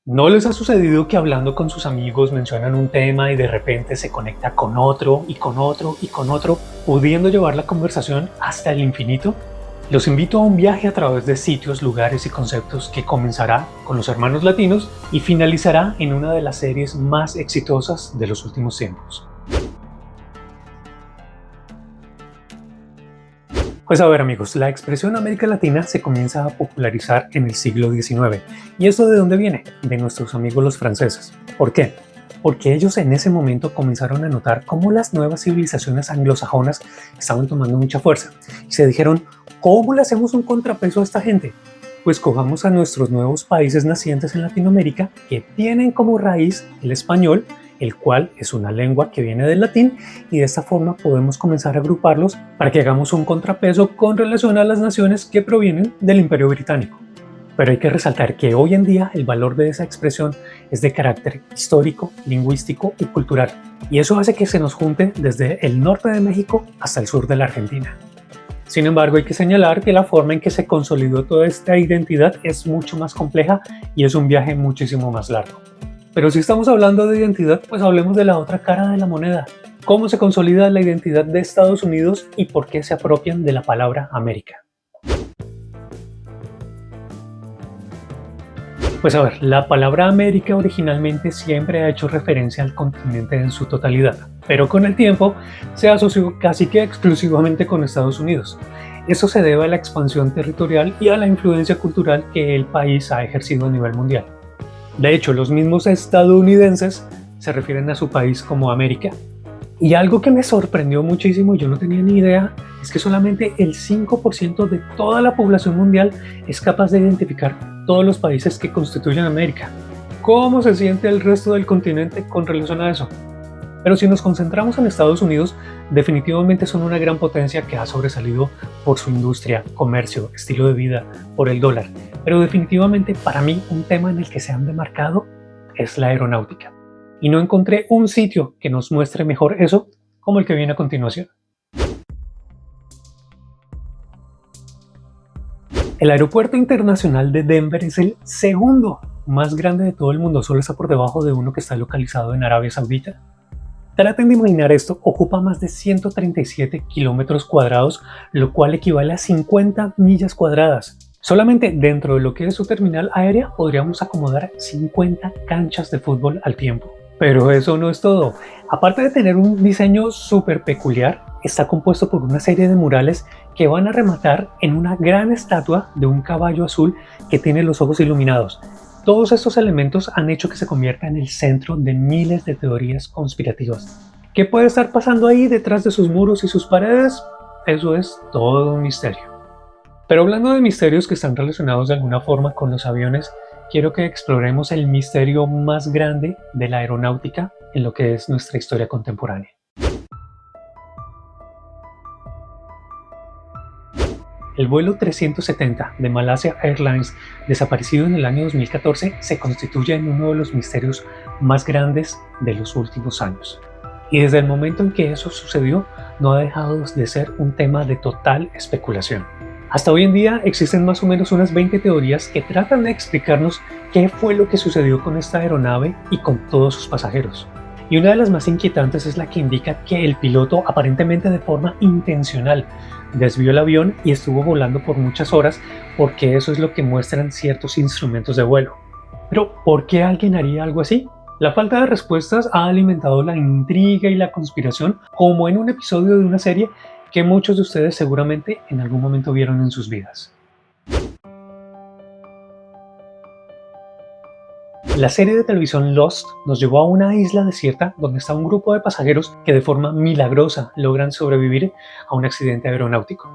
¿No les ha sucedido que hablando con sus amigos mencionan un tema y de repente se conecta con otro y con otro y con otro, pudiendo llevar la conversación hasta el infinito? Los invito a un viaje a través de sitios, lugares y conceptos que comenzará con los hermanos latinos y finalizará en una de las series más exitosas de los últimos tiempos. Pues a ver amigos, la expresión América Latina se comienza a popularizar en el siglo XIX. ¿Y esto de dónde viene? De nuestros amigos los franceses. ¿Por qué? Porque ellos en ese momento comenzaron a notar cómo las nuevas civilizaciones anglosajonas estaban tomando mucha fuerza. Y se dijeron, ¿cómo le hacemos un contrapeso a esta gente? Pues cojamos a nuestros nuevos países nacientes en Latinoamérica que tienen como raíz el español, el cual es una lengua que viene del latín, y de esta forma podemos comenzar a agruparlos para que hagamos un contrapeso con relación a las naciones que provienen del Imperio Británico. Pero hay que resaltar que hoy en día el valor de esa expresión es de carácter histórico, lingüístico y cultural, y eso hace que se nos junte desde el norte de México hasta el sur de la Argentina. Sin embargo, hay que señalar que la forma en que se consolidó toda esta identidad es mucho más compleja y es un viaje muchísimo más largo. Pero si estamos hablando de identidad, pues hablemos de la otra cara de la moneda. ¿Cómo se consolida la identidad de Estados Unidos y por qué se apropian de la palabra América? Pues a ver, la palabra América originalmente siempre ha hecho referencia al continente en su totalidad, pero con el tiempo se asoció casi que exclusivamente con Estados Unidos. Eso se debe a la expansión territorial y a la influencia cultural que el país ha ejercido a nivel mundial. De hecho, los mismos estadounidenses se refieren a su país como América. Y algo que me sorprendió muchísimo, yo no tenía ni idea, es que solamente el 5% de toda la población mundial es capaz de identificar todos los países que constituyen América. ¿Cómo se siente el resto del continente con relación a eso? Pero si nos concentramos en Estados Unidos, definitivamente son una gran potencia que ha sobresalido por su industria, comercio, estilo de vida, por el dólar. Pero definitivamente para mí un tema en el que se han demarcado es la aeronáutica. Y no encontré un sitio que nos muestre mejor eso como el que viene a continuación. El aeropuerto internacional de Denver es el segundo más grande de todo el mundo, solo está por debajo de uno que está localizado en Arabia Saudita. Traten de imaginar esto, ocupa más de 137 kilómetros cuadrados, lo cual equivale a 50 millas cuadradas. Solamente dentro de lo que es su terminal aérea podríamos acomodar 50 canchas de fútbol al tiempo. Pero eso no es todo. Aparte de tener un diseño súper peculiar, está compuesto por una serie de murales que van a rematar en una gran estatua de un caballo azul que tiene los ojos iluminados. Todos estos elementos han hecho que se convierta en el centro de miles de teorías conspirativas. ¿Qué puede estar pasando ahí detrás de sus muros y sus paredes? Eso es todo un misterio. Pero hablando de misterios que están relacionados de alguna forma con los aviones, quiero que exploremos el misterio más grande de la aeronáutica en lo que es nuestra historia contemporánea. El vuelo 370 de Malaysia Airlines, desaparecido en el año 2014, se constituye en uno de los misterios más grandes de los últimos años. Y desde el momento en que eso sucedió, no ha dejado de ser un tema de total especulación. Hasta hoy en día existen más o menos unas 20 teorías que tratan de explicarnos qué fue lo que sucedió con esta aeronave y con todos sus pasajeros. Y una de las más inquietantes es la que indica que el piloto, aparentemente de forma intencional, desvió el avión y estuvo volando por muchas horas, porque eso es lo que muestran ciertos instrumentos de vuelo. Pero, ¿por qué alguien haría algo así? La falta de respuestas ha alimentado la intriga y la conspiración, como en un episodio de una serie que muchos de ustedes seguramente en algún momento vieron en sus vidas. La serie de televisión Lost nos llevó a una isla desierta donde está un grupo de pasajeros que de forma milagrosa logran sobrevivir a un accidente aeronáutico.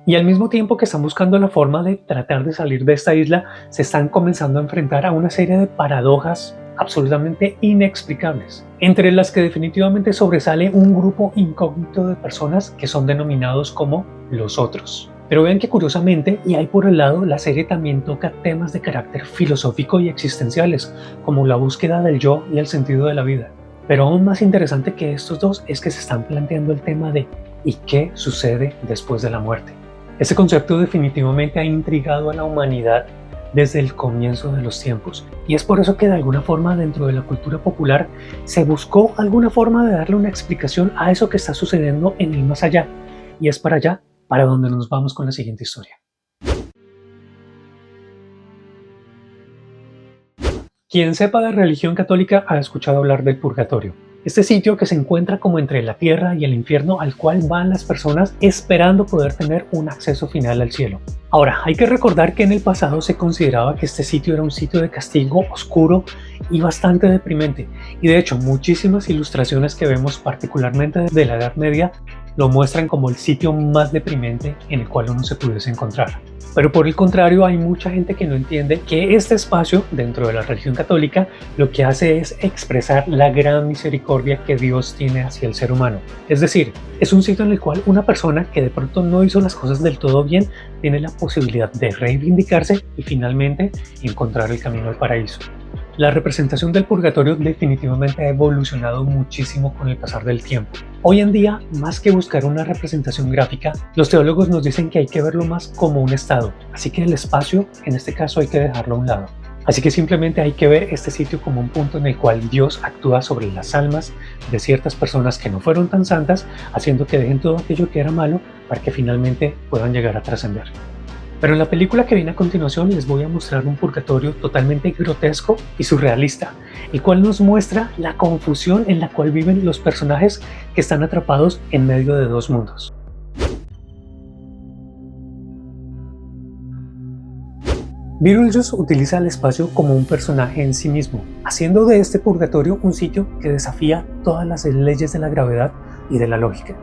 Y al mismo tiempo que están buscando la forma de tratar de salir de esta isla, se están comenzando a enfrentar a una serie de paradojas absolutamente inexplicables, entre las que definitivamente sobresale un grupo incógnito de personas que son denominados como los otros. Pero vean que curiosamente, y ahí por el lado, la serie también toca temas de carácter filosófico y existenciales, como la búsqueda del yo y el sentido de la vida. Pero aún más interesante que estos dos es que se están planteando el tema de ¿y qué sucede después de la muerte? Ese concepto definitivamente ha intrigado a la humanidad desde el comienzo de los tiempos. Y es por eso que de alguna forma dentro de la cultura popular se buscó alguna forma de darle una explicación a eso que está sucediendo en el más allá. Y es para allá para donde nos vamos con la siguiente historia. Quien sepa de religión católica ha escuchado hablar del purgatorio. Este sitio que se encuentra como entre la tierra y el infierno al cual van las personas esperando poder tener un acceso final al cielo. Ahora, hay que recordar que en el pasado se consideraba que este sitio era un sitio de castigo oscuro y bastante deprimente. Y de hecho, muchísimas ilustraciones que vemos particularmente de la Edad Media lo muestran como el sitio más deprimente en el cual uno se pudiese encontrar. Pero por el contrario, hay mucha gente que no entiende que este espacio dentro de la religión católica lo que hace es expresar la gran misericordia que Dios tiene hacia el ser humano. Es decir, es un sitio en el cual una persona que de pronto no hizo las cosas del todo bien tiene la posibilidad de reivindicarse y finalmente encontrar el camino al paraíso. La representación del purgatorio definitivamente ha evolucionado muchísimo con el pasar del tiempo. Hoy en día, más que buscar una representación gráfica, los teólogos nos dicen que hay que verlo más como un estado, así que el espacio, en este caso, hay que dejarlo a un lado. Así que simplemente hay que ver este sitio como un punto en el cual Dios actúa sobre las almas de ciertas personas que no fueron tan santas, haciendo que dejen todo aquello que era malo para que finalmente puedan llegar a trascender. Pero en la película que viene a continuación les voy a mostrar un purgatorio totalmente grotesco y surrealista, el cual nos muestra la confusión en la cual viven los personajes que están atrapados en medio de dos mundos. Beetlejuice utiliza el espacio como un personaje en sí mismo, haciendo de este purgatorio un sitio que desafía todas las leyes de la gravedad y de la lógica.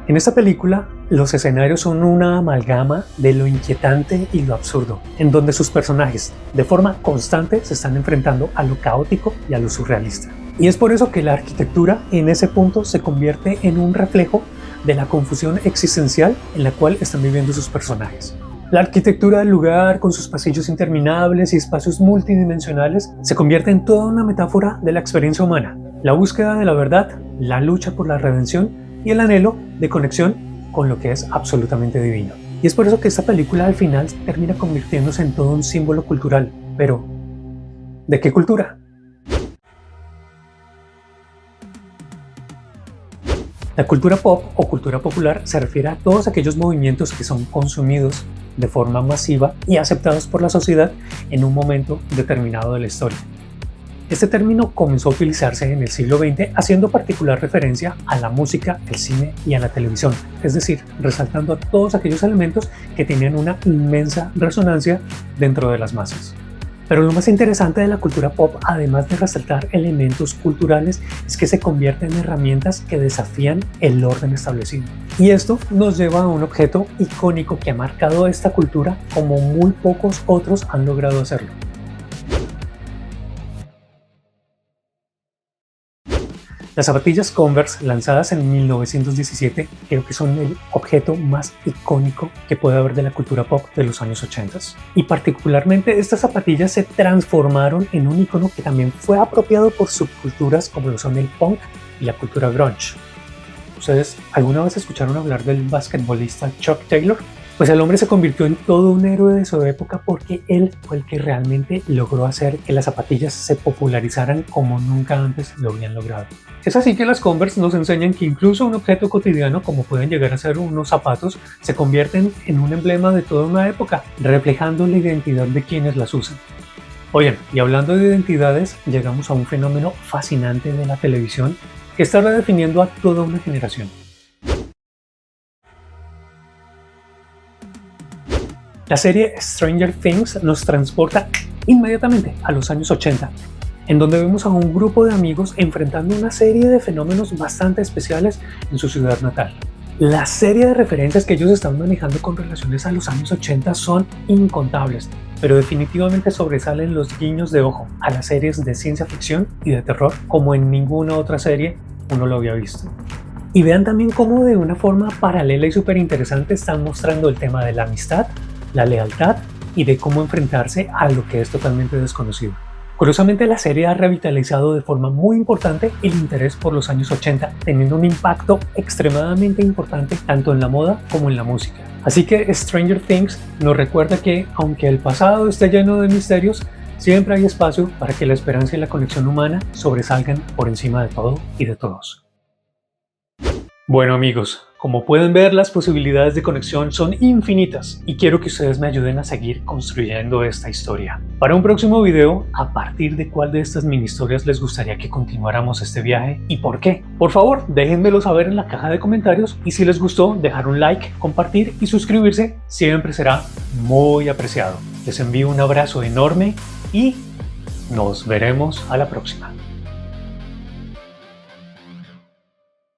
En esta película, los escenarios son una amalgama de lo inquietante y lo absurdo, en donde sus personajes, de forma constante, se están enfrentando a lo caótico y a lo surrealista. Y es por eso que la arquitectura en ese punto se convierte en un reflejo de la confusión existencial en la cual están viviendo sus personajes. La arquitectura del lugar, con sus pasillos interminables y espacios multidimensionales, se convierte en toda una metáfora de la experiencia humana, la búsqueda de la verdad, la lucha por la redención y el anhelo de conexión con lo que es absolutamente divino. Y es por eso que esta película al final termina convirtiéndose en todo un símbolo cultural. Pero, ¿de qué cultura? La cultura pop o cultura popular se refiere a todos aquellos movimientos que son consumidos de forma masiva y aceptados por la sociedad en un momento determinado de la historia. Este término comenzó a utilizarse en el siglo XX haciendo particular referencia a la música, el cine y a la televisión, es decir, resaltando a todos aquellos elementos que tenían una inmensa resonancia dentro de las masas. Pero lo más interesante de la cultura pop, además de resaltar elementos culturales, es que se convierte en herramientas que desafían el orden establecido. Y esto nos lleva a un objeto icónico que ha marcado esta cultura como muy pocos otros han logrado hacerlo. Las zapatillas Converse, lanzadas en 1917, creo que son el objeto más icónico que puede haber de la cultura pop de los años 80. Y particularmente estas zapatillas se transformaron en un icono que también fue apropiado por subculturas como lo son el punk y la cultura grunge. ¿Ustedes alguna vez escucharon hablar del basquetbolista Chuck Taylor? Pues el hombre se convirtió en todo un héroe de su época porque él fue el que realmente logró hacer que las zapatillas se popularizaran como nunca antes lo habían logrado. Es así que las Converse nos enseñan que incluso un objeto cotidiano como pueden llegar a ser unos zapatos se convierten en un emblema de toda una época, reflejando la identidad de quienes las usan. Oigan, y hablando de identidades, llegamos a un fenómeno fascinante de la televisión que está redefiniendo a toda una generación. La serie Stranger Things nos transporta inmediatamente a los años 80, en donde vemos a un grupo de amigos enfrentando una serie de fenómenos bastante especiales en su ciudad natal. La serie de referencias que ellos están manejando con relaciones a los años 80 son incontables, pero definitivamente sobresalen los guiños de ojo a las series de ciencia ficción y de terror como en ninguna otra serie uno lo había visto. Y vean también cómo de una forma paralela y súper interesante están mostrando el tema de la amistad, la lealtad y de cómo enfrentarse a lo que es totalmente desconocido. Curiosamente, la serie ha revitalizado de forma muy importante el interés por los años 80, teniendo un impacto extremadamente importante tanto en la moda como en la música. Así que Stranger Things nos recuerda que, aunque el pasado esté lleno de misterios, siempre hay espacio para que la esperanza y la conexión humana sobresalgan por encima de todo y de todos. Bueno amigos, como pueden ver, las posibilidades de conexión son infinitas y quiero que ustedes me ayuden a seguir construyendo esta historia. Para un próximo video, ¿a partir de cuál de estas mini historias les gustaría que continuáramos este viaje y por qué? Por favor, déjenmelo saber en la caja de comentarios y si les gustó, dejar un like, compartir y suscribirse siempre será muy apreciado. Les envío un abrazo enorme y nos veremos a la próxima.